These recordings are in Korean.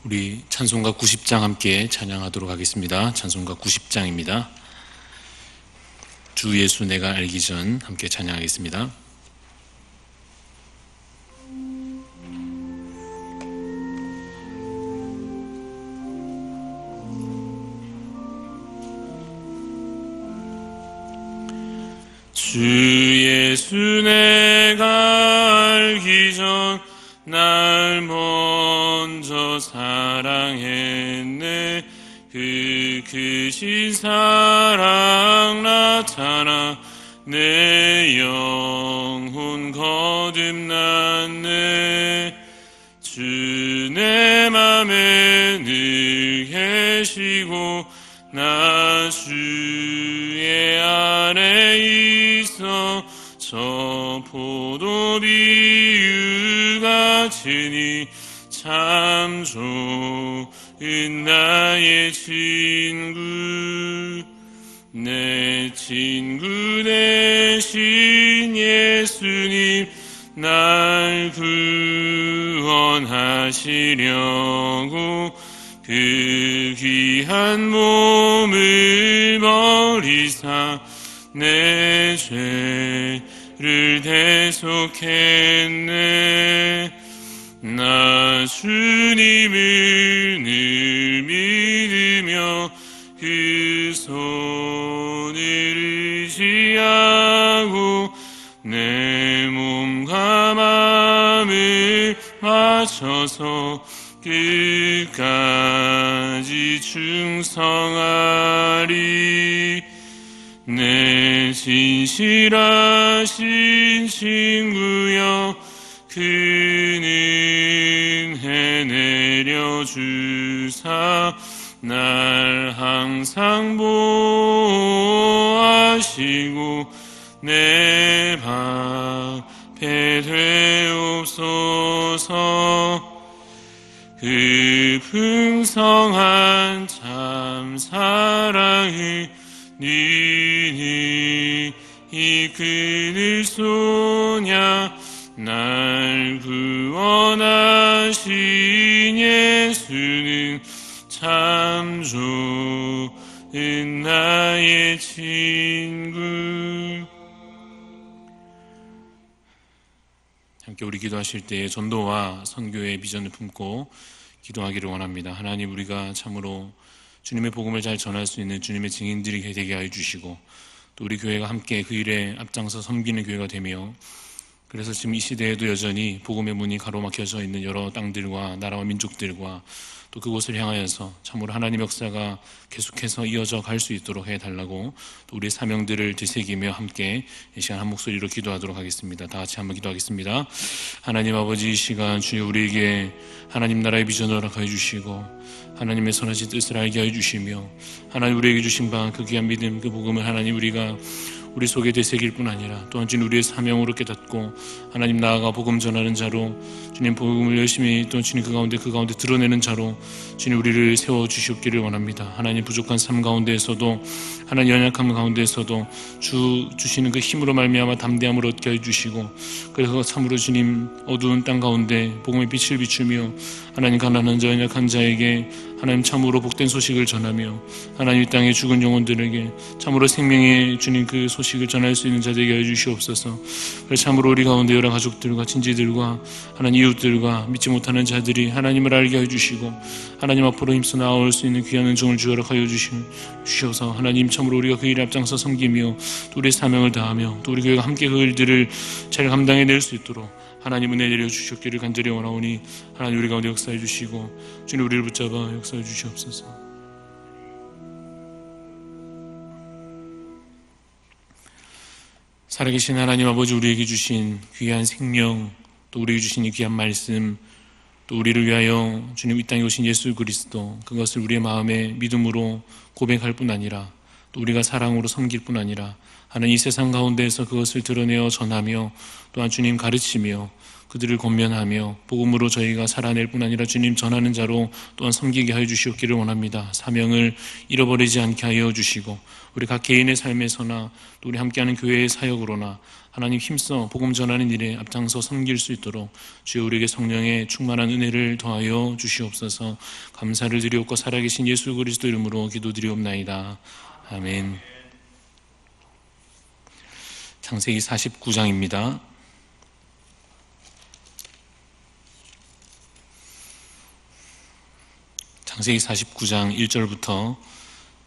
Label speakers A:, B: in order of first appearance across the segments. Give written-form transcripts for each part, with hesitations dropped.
A: 우리 찬송가 90장 함께 찬양하도록 하겠습니다. 찬송가 90장입니다. 주 예수 내가 알기 전 함께 찬양하겠습니다. 주 예수 내가 알기 전 날 먼저 사랑했네. 그 크신 사랑 나타나 내 영혼 거듭났네. 주 내 맘에 늘 계시고 나 주의 안에 있어. 저 포도비유 같으니 참 좋은 나의 친구. 내 친구 되신 예수님 날 구원하시려고 그 귀한 몸을 버리사 내 죄를 대속했네. 나 주님을 늘 믿으며 그 손을 의지하고 내 몸과 마음을 맞춰서 끝까지 충성하리. 내 진실하신 친구여 그는 해내려 주사 날 항상 보호하시고 내 방패 되옵소서. 그 풍성한 참 사랑을 능히 이끌 소냐. 날 구원하신 예수는 참 좋은 나의 친구. 함께 우리 기도하실 때에 전도와 선교의 비전을 품고 기도하기를 원합니다. 하나님, 우리가 참으로 주님의 복음을 잘 전할 수 있는 주님의 증인들이 되게 하여 주시고, 또 우리 교회가 함께 그 일에 앞장서 섬기는 교회가 되며, 그래서 지금 이 시대에도 여전히 복음의 문이 가로막혀져 있는 여러 땅들과 나라와 민족들과 또 그곳을 향하여서 참으로 하나님 역사가 계속해서 이어져 갈 수 있도록 해달라고 또 우리의 사명들을 되새기며 함께 이 시간 한 목소리로 기도하도록 하겠습니다. 다 같이 한번 기도하겠습니다. 하나님 아버지, 이 시간 주여 우리에게 하나님 나라의 비전을 허락하여 주시고 하나님의 선하신 뜻을 알게 하여 주시며, 하나님 우리에게 주신 바 그 귀한 믿음, 그 복음을 하나님 우리가 우리 속에 되새길 뿐 아니라 또한 주님 우리의 사명으로 깨닫고 하나님 나아가 복음 전하는 자로, 주님 복음을 열심히 또 주님 그 가운데 드러내는 자로 주님 우리를 세워주시옵기를 원합니다. 하나님 부족한 삶 가운데에서도, 하나님 연약함 가운데에서도 주시는 그 힘으로 말미암아 담대함을 얻게 해주시고, 그래서 참으로 주님 어두운 땅 가운데 복음의 빛을 비추며 하나님 가난한 자 연약한 자에게 하나님 참으로 복된 소식을 전하며 하나님 이 땅의 죽은 영혼들에게 참으로 생명의 주님 그 소식을 전할 수 있는 자들에게 해주시옵소서. 그래서 참으로 우리 가운데 여러 가족들과 친지들과 하나님 이웃들과 믿지 못하는 자들이 하나님을 알게 해주시고 하나님 앞으로 힘써 나아올 수 있는 귀한 은총을 주어하여 주셔서 하나님 참으로 우리가 그 일에 앞장서 섬기며 또 우리의 사명을 다하며 또 우리 교회가 함께 그 일들을 잘 감당해낼 수 있도록 하나님 은혜 내려 주셨기를 간절히 원하오니 하나님 우리 가운데 역사해 주시고 주님 우리를 붙잡아 역사해 주시옵소서. 살아계신 하나님 아버지, 우리에게 주신 귀한 생명, 또 우리에게 주신 이 귀한 말씀, 또 우리를 위하여 주님 이 땅에 오신 예수 그리스도, 그것을 우리의 마음에 믿음으로 고백할 뿐 아니라 또 우리가 사랑으로 섬길 뿐 아니라 하나님 이 세상 가운데에서 그것을 드러내어 전하며 또한 주님 가르치며 그들을 권면하며 복음으로 저희가 살아낼 뿐 아니라 주님 전하는 자로 또한 섬기게 하여 주시옵기를 원합니다. 사명을 잃어버리지 않게 하여 주시고 우리 각 개인의 삶에서나 또 우리 함께하는 교회의 사역으로나 하나님 힘써 복음 전하는 일에 앞장서 섬길 수 있도록 주여 우리에게 성령의 충만한 은혜를 더하여 주시옵소서. 감사를 드리옵고 살아계신 예수 그리스도 이름으로 기도드리옵나이다. 아멘. 창세기 49장입니다. 창세기 49장 1절부터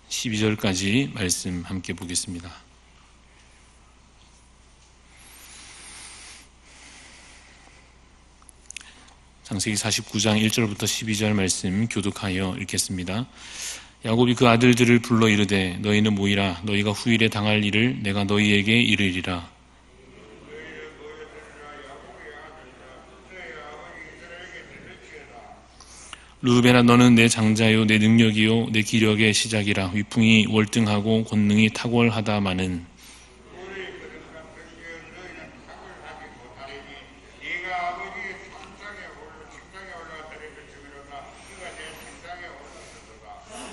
A: 12절까지 말씀 함께 보겠습니다. 창세기 49장 1절부터 12절 말씀 교독하여 읽겠습니다. 야곱이 그 아들들을 불러 이르되 너희는 모이라. 너희가 후일에 당할 일을 내가 너희에게 이르리라. 르우벤아, 너는 내 장자요 내 능력이요 내 기력의 시작이라. 위풍이 월등하고 권능이 탁월하다마는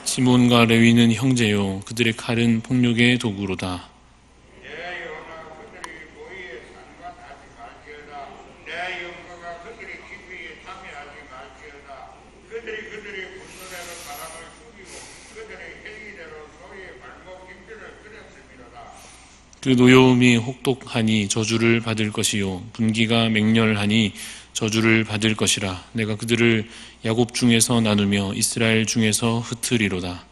A: 시몬과 레위는 형제요 그들의 칼은 폭력의 도구로다. 그 노여움이 혹독하니 저주를 받을 것이요 분기가 맹렬하니 저주를 받을 것이라. 내가 그들을 야곱 중에서 나누며 이스라엘 중에서 흩으리로다.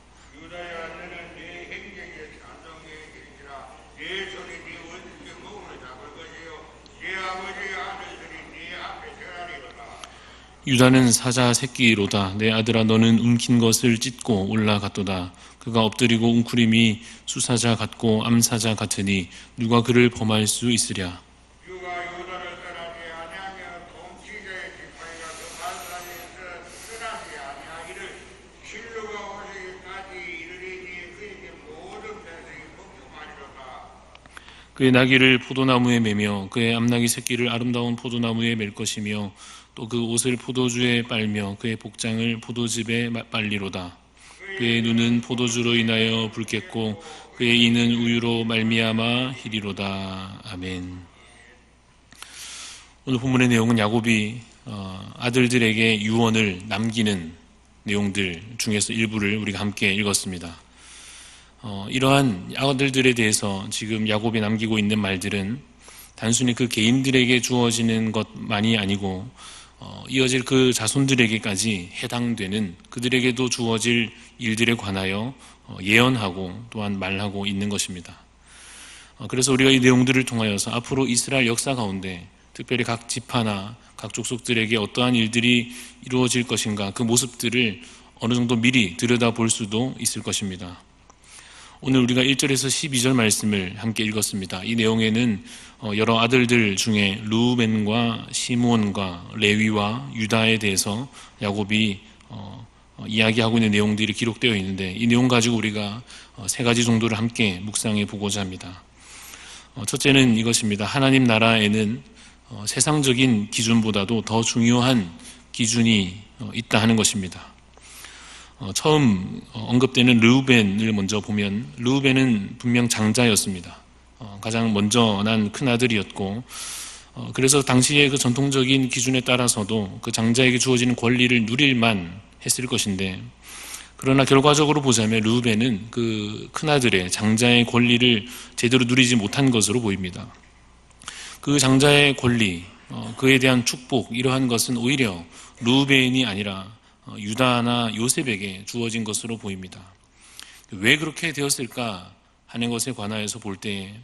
A: 유다는 사자 새끼로다. 내 아들아, 너는 움킨 것을 찢고 올라갔도다. 그가 엎드리고 웅크림이 수사자 같고 암사자 같으니 누가 그를 범할 수 있으랴. 그의 나귀를 포도나무에 매며 그의 암나귀 새끼를 아름다운 포도나무에 맬 것이며 또 그 옷을 포도주에 빨며 그의 복장을 포도즙에 빨리로다. 그의 눈은 포도주로 인하여 붉겠고 그의 이는 우유로 말미암아 희리로다. 아멘. 오늘 본문의 내용은 야곱이 아들들에게 유언을 남기는 내용들 중에서 일부를 우리가 함께 읽었습니다. 이러한 아들들에 대해서 지금 야곱이 남기고 있는 말들은 단순히 그 개인들에게 주어지는 것만이 아니고 이어질 그 자손들에게까지 해당되는 그들에게도 주어질 일들에 관하여 예언하고 또한 말하고 있는 것입니다. 그래서 우리가 이 내용들을 통하여서 앞으로 이스라엘 역사 가운데 특별히 각 지파나 각 족속들에게 어떠한 일들이 이루어질 것인가 그 모습들을 어느 정도 미리 들여다볼 수도 있을 것입니다. 오늘 우리가 1절에서 12절 말씀을 함께 읽었습니다. 이 내용에는 여러 아들들 중에 르우벤과 시므온과 레위와 유다에 대해서 야곱이 이야기하고 있는 내용들이 기록되어 있는데 이 내용 가지고 우리가 세 가지 정도를 함께 묵상해 보고자 합니다. 첫째는 이것입니다. 하나님 나라에는 세상적인 기준보다도 더 중요한 기준이 있다 하는 것입니다. 처음 언급되는 르우벤을 먼저 보면 르우벤은 분명 장자였습니다. 가장 먼저 난 큰아들이었고 그래서 당시의 그 전통적인 기준에 따라서도 그 장자에게 주어지는 권리를 누릴만 했을 것인데 그러나 결과적으로 보자면 르우벤은 그 큰아들의 장자의 권리를 제대로 누리지 못한 것으로 보입니다. 그 장자의 권리, 그에 대한 축복 이러한 것은 오히려 르우벤이 아니라 유다나 요셉에게 주어진 것으로 보입니다. 왜 그렇게 되었을까 하는 것에 관하여서 볼 때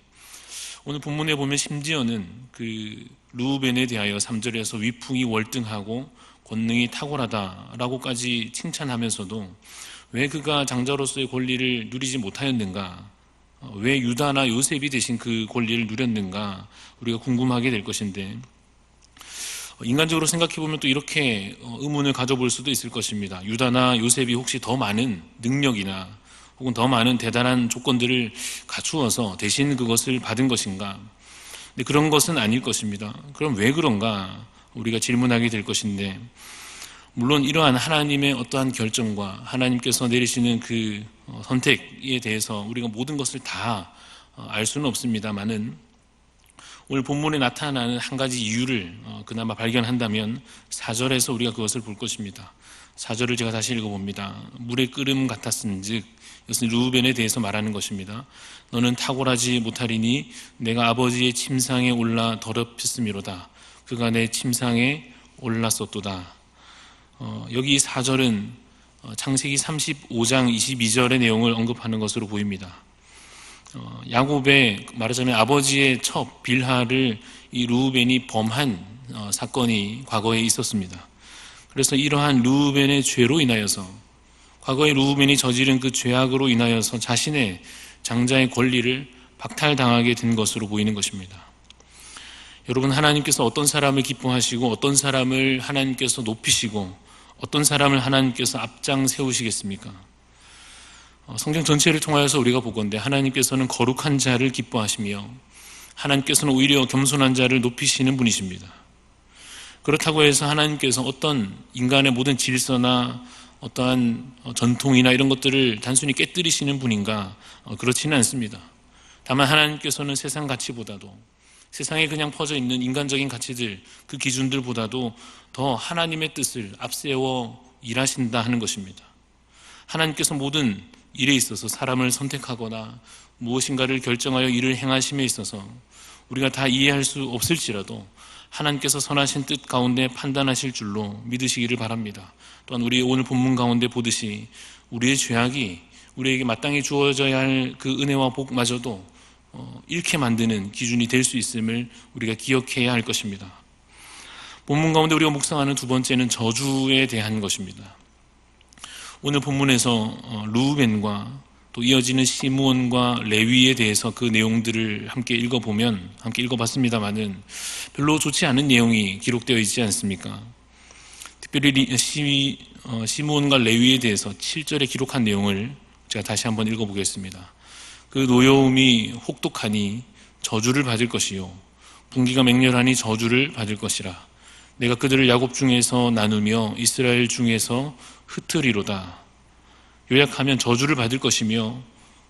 A: 오늘 본문에 보면 심지어는 그 르우벤에 대하여 3절에서 위풍이 월등하고 권능이 탁월하다라고까지 칭찬하면서도 왜 그가 장자로서의 권리를 누리지 못하였는가, 왜 유다나 요셉이 대신 그 권리를 누렸는가 우리가 궁금하게 될 것인데 인간적으로 생각해보면 또 이렇게 의문을 가져볼 수도 있을 것입니다. 유다나 요셉이 혹시 더 많은 능력이나 혹은 더 많은 대단한 조건들을 갖추어서 대신 그것을 받은 것인가? 근데 그런 것은 아닐 것입니다. 그럼 왜 그런가? 우리가 질문하게 될 것인데 물론 이러한 하나님의 어떠한 결정과 하나님께서 내리시는 그 선택에 대해서 우리가 모든 것을 다 알 수는 없습니다만은 오늘 본문에 나타나는 한 가지 이유를 그나마 발견한다면 4절에서 우리가 그것을 볼 것입니다. 4절을 제가 다시 읽어봅니다. 물의 끓음 같았은즉, 이것은 르우벤에 대해서 말하는 것입니다. 너는 탁월하지 못하리니 내가 아버지의 침상에 올라 더럽혔음이로다. 그가 내 침상에 올랐었도다. 여기 4절은 창세기 35장 22절의 내용을 언급하는 것으로 보입니다. 야곱의 말하자면 아버지의 첩 빌하를 이 르우벤이 범한 사건이 과거에 있었습니다. 그래서 이러한 르우벤의 죄로 인하여서, 과거에 르우벤이 저지른 그 죄악으로 인하여서 자신의 장자의 권리를 박탈당하게 된 것으로 보이는 것입니다. 여러분, 하나님께서 어떤 사람을 기뻐하시고 어떤 사람을 하나님께서 높이시고 어떤 사람을 하나님께서 앞장 세우시겠습니까? 성경 전체를 통하여서 우리가 보건대 하나님께서는 거룩한 자를 기뻐하시며 하나님께서는 오히려 겸손한 자를 높이시는 분이십니다. 그렇다고 해서 하나님께서 어떤 인간의 모든 질서나 어떠한 전통이나 이런 것들을 단순히 깨뜨리시는 분인가? 그렇지는 않습니다. 다만 하나님께서는 세상 가치보다도, 세상에 그냥 퍼져 있는 인간적인 가치들, 그 기준들보다도 더 하나님의 뜻을 앞세워 일하신다 하는 것입니다. 하나님께서 모든 일에 있어서 사람을 선택하거나 무엇인가를 결정하여 일을 행하심에 있어서 우리가 다 이해할 수 없을지라도 하나님께서 선하신 뜻 가운데 판단하실 줄로 믿으시기를 바랍니다. 또한 우리 오늘 본문 가운데 보듯이 우리의 죄악이 우리에게 마땅히 주어져야 할 그 은혜와 복마저도 잃게 만드는 기준이 될 수 있음을 우리가 기억해야 할 것입니다. 본문 가운데 우리가 묵상하는 두 번째는 저주에 대한 것입니다. 오늘 본문에서 르우벤과 또 이어지는 시므온과 레위에 대해서 그 내용들을 함께 읽어보면, 함께 읽어봤습니다마는 별로 좋지 않은 내용이 기록되어 있지 않습니까? 특별히 시므온과 레위에 대해서 7절에 기록한 내용을 제가 다시 한번 읽어보겠습니다. 그 노여움이 혹독하니 저주를 받을 것이요 분기가 맹렬하니 저주를 받을 것이라. 내가 그들을 야곱 중에서 나누며 이스라엘 중에서 흩으리로다. 요약하면 저주를 받을 것이며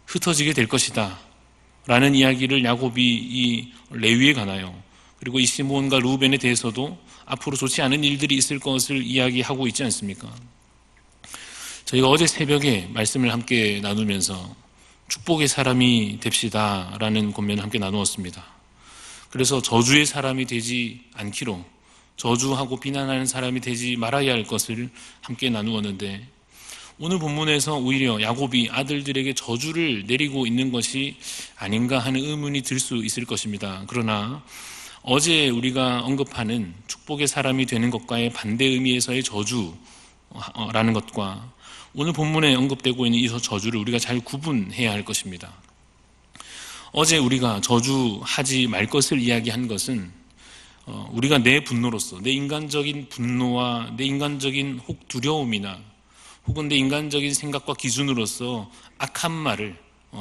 A: 흩어지게 될 것이다 라는 이야기를 야곱이 이 레위에 관하여, 그리고 이 시므온과 르우벤에 대해서도 앞으로 좋지 않은 일들이 있을 것을 이야기하고 있지 않습니까? 저희가 어제 새벽에 말씀을 함께 나누면서 축복의 사람이 됩시다 라는 권면을 함께 나누었습니다. 그래서 저주의 사람이 되지 않기로, 저주하고 비난하는 사람이 되지 말아야 할 것을 함께 나누었는데, 오늘 본문에서 오히려 야곱이 아들들에게 저주를 내리고 있는 것이 아닌가 하는 의문이 들 수 있을 것입니다. 그러나 어제 우리가 언급하는 축복의 사람이 되는 것과의 반대 의미에서의 저주라는 것과 오늘 본문에 언급되고 있는 이 저주를 우리가 잘 구분해야 할 것입니다. 어제 우리가 저주하지 말 것을 이야기한 것은 우리가 내 분노로서, 내 인간적인 분노와 내 인간적인 혹 두려움이나 혹은 내 인간적인 생각과 기준으로서 악한 말을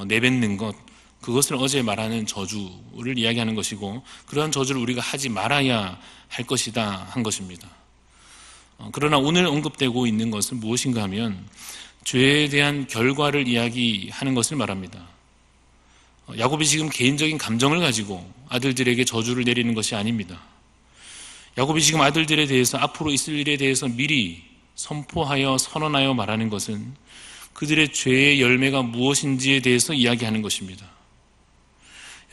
A: 내뱉는 것, 그것을 어제 말하는 저주를 이야기하는 것이고, 그러한 저주를 우리가 하지 말아야 할 것이다 한 것입니다. 그러나 오늘 언급되고 있는 것은 무엇인가 하면 죄에 대한 결과를 이야기하는 것을 말합니다. 야곱이 지금 개인적인 감정을 가지고 아들들에게 저주를 내리는 것이 아닙니다. 야곱이 지금 아들들에 대해서 앞으로 있을 일에 대해서 미리 선포하여 선언하여 말하는 것은 그들의 죄의 열매가 무엇인지에 대해서 이야기하는 것입니다.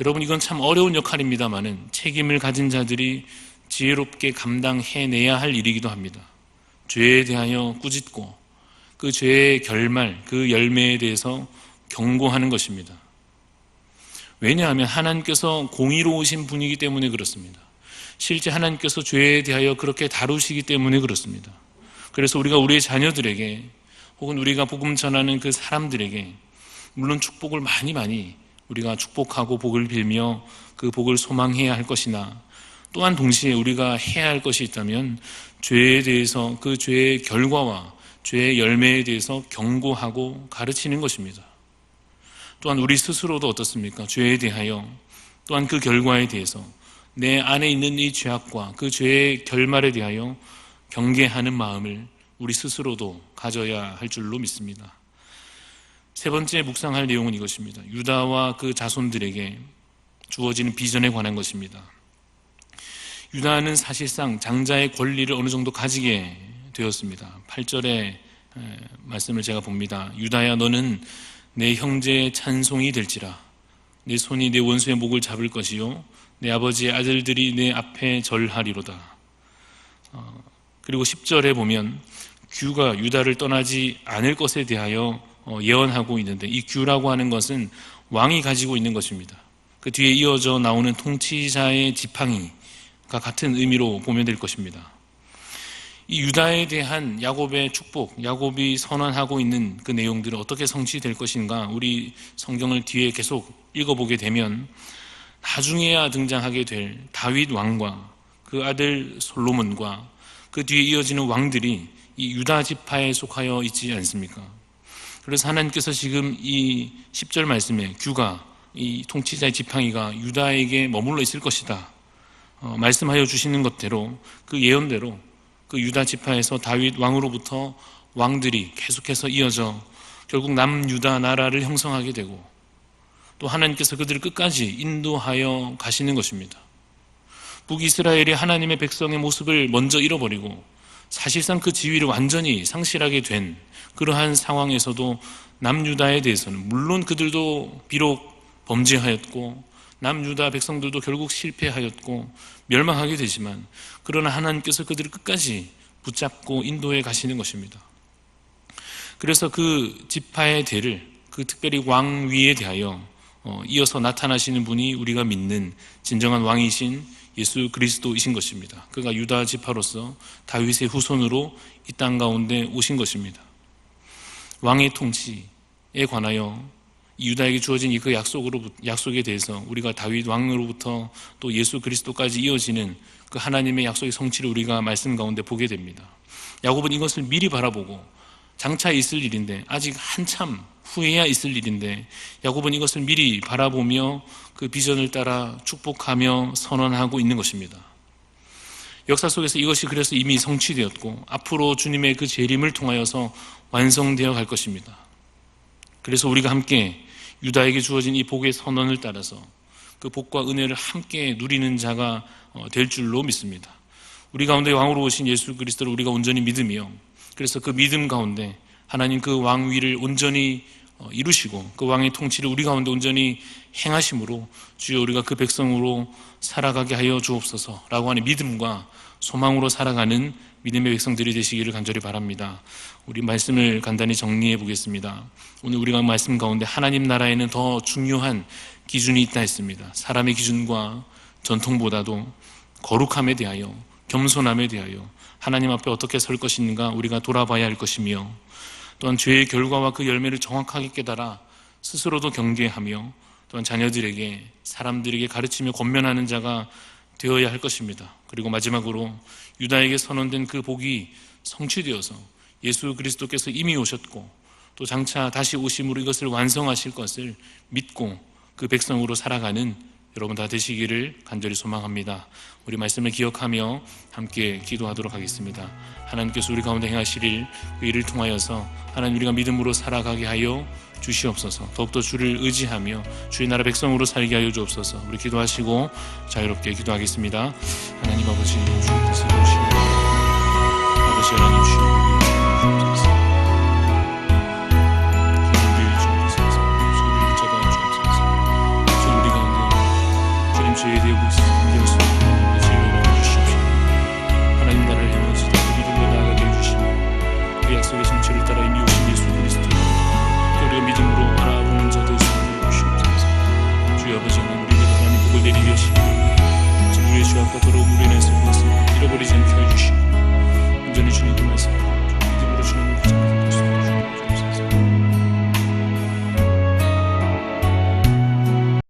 A: 여러분, 이건 참 어려운 역할입니다마는 책임을 가진 자들이 지혜롭게 감당해내야 할 일이기도 합니다. 죄에 대하여 꾸짖고 그 죄의 결말, 그 열매에 대해서 경고하는 것입니다. 왜냐하면 하나님께서 공의로우신 분이기 때문에 그렇습니다. 실제 하나님께서 죄에 대하여 그렇게 다루시기 때문에 그렇습니다. 그래서 우리가 우리의 자녀들에게 혹은 우리가 복음 전하는 그 사람들에게 물론 축복을 많이 우리가 축복하고 복을 빌며 그 복을 소망해야 할 것이나, 또한 동시에 우리가 해야 할 것이 있다면 죄에 대해서 그 죄의 결과와 죄의 열매에 대해서 경고하고 가르치는 것입니다. 또한 우리 스스로도 어떻습니까? 죄에 대하여, 또한 그 결과에 대해서 내 안에 있는 이 죄악과 그 죄의 결말에 대하여 경계하는 마음을 우리 스스로도 가져야 할 줄로 믿습니다. 세 번째 묵상할 내용은 이것입니다. 유다와 그 자손들에게 주어지는 비전에 관한 것입니다. 유다는 사실상 장자의 권리를 어느 정도 가지게 되었습니다. 8절의 말씀을 제가 봅니다. 유다야, 너는 내 형제의 찬송이 될지라. 내 손이 내 원수의 목을 잡을 것이요 내 아버지의 아들들이 내 앞에 절하리로다. 그리고 10절에 보면 규가 유다를 떠나지 않을 것에 대하여 예언하고 있는데, 이 규라고 하는 것은 왕이 가지고 있는 것입니다. 그 뒤에 이어져 나오는 통치자의 지팡이가 같은 의미로 보면 될 것입니다. 이 유다에 대한 야곱의 축복, 야곱이 선언하고 있는 그 내용들은 어떻게 성취될 것인가, 우리 성경을 뒤에 계속 읽어보게 되면 나중에야 등장하게 될 다윗 왕과 그 아들 솔로몬과 그 뒤에 이어지는 왕들이 이 유다 지파에 속하여 있지 않습니까? 그래서 하나님께서 지금 이 10절 말씀에 규가, 이 통치자의 지팡이가 유다에게 머물러 있을 것이다 말씀하여 주시는 것대로, 그 예언대로 그 유다 지파에서 다윗 왕으로부터 왕들이 계속해서 이어져 결국 남유다 나라를 형성하게 되고, 또 하나님께서 그들을 끝까지 인도하여 가시는 것입니다. 북이스라엘이 하나님의 백성의 모습을 먼저 잃어버리고 사실상 그 지위를 완전히 상실하게 된 그러한 상황에서도 남유다에 대해서는, 물론 그들도 비록 범죄하였고 남유다 백성들도 결국 실패하였고 멸망하게 되지만, 그러나 하나님께서 그들을 끝까지 붙잡고 인도해 가시는 것입니다. 그래서 그 지파의 대를, 그 특별히 왕위에 대하여 이어서 나타나시는 분이 우리가 믿는 진정한 왕이신 예수 그리스도이신 것입니다. 그가 유다 지파로서 다윗의 후손으로 이 땅 가운데 오신 것입니다. 왕의 통치에 관하여 유다에게 주어진 그 약속에 대해서 우리가 다윗 왕으로부터 또 예수 그리스도까지 이어지는 그 하나님의 약속의 성취를 우리가 말씀 가운데 보게 됩니다. 야곱은 이것을 미리 바라보고, 장차 있을 일인데, 아직 한참 후에야 있을 일인데 야곱은 이것을 미리 바라보며 그 비전을 따라 축복하며 선언하고 있는 것입니다. 역사 속에서 이것이 그래서 이미 성취되었고 앞으로 주님의 그 재림을 통하여서 완성되어 갈 것입니다. 그래서 우리가 함께 유다에게 주어진 이 복의 선언을 따라서 그 복과 은혜를 함께 누리는 자가 될 줄로 믿습니다. 우리 가운데 왕으로 오신 예수 그리스도를 우리가 온전히 믿으며, 그래서 그 믿음 가운데 하나님 그 왕위를 온전히 이루시고 그 왕의 통치를 우리 가운데 온전히 행하심으로 주여 우리가 그 백성으로 살아가게 하여 주옵소서 라고 하는 믿음과 소망으로 살아가는 믿음의 백성들이 되시기를 간절히 바랍니다. 우리 말씀을 간단히 정리해 보겠습니다. 오늘 우리가 말씀 가운데 하나님 나라에는 더 중요한 기준이 있다 했습니다. 사람의 기준과 전통보다도 거룩함에 대하여, 겸손함에 대하여 하나님 앞에 어떻게 설 것인가 우리가 돌아봐야 할 것이며, 또한 죄의 결과와 그 열매를 정확하게 깨달아 스스로도 경계하며 또한 자녀들에게, 사람들에게 가르치며 권면하는 자가 되어야 할 것입니다. 그리고 마지막으로 유다에게 선언된 그 복이 성취되어서 예수 그리스도께서 이미 오셨고 또 장차 다시 오심으로 이것을 완성하실 것을 믿고 그 백성으로 살아가는 여러분 다 되시기를 간절히 소망합니다. 우리 말씀을 기억하며 함께 기도하도록 하겠습니다. 하나님께서 우리 가운데 행하실 일, 그 일을 통하여서 하나님 우리가 믿음으로 살아가게 하여 주시옵소서. 더욱더 주를 의지하며 주의 나라 백성으로 살게 하여 주옵소서. 우리 기도하시고 자유롭게 기도하겠습니다. 하나님 아버지, 주의 뜻을 이루시고 아버지 하나님 주여 죄에 대하고 있습니다. 죄를 열어주십시오. 하나님 나라를 행하시되 그 믿음으로 나아가게 해주시며 그 약속의 성취를 따라 이미 오신 예수 그리스도 또 우리가 믿음으로 알아보는 자 될 수 있게 해주시옵소서. 주의 아버지 하나님 우리에게 하나님 복을 내리게 하시고 지금 우리의 죄악과 더러움으로 인해서 그것을 잃어버리지 않게 해주시옵소서.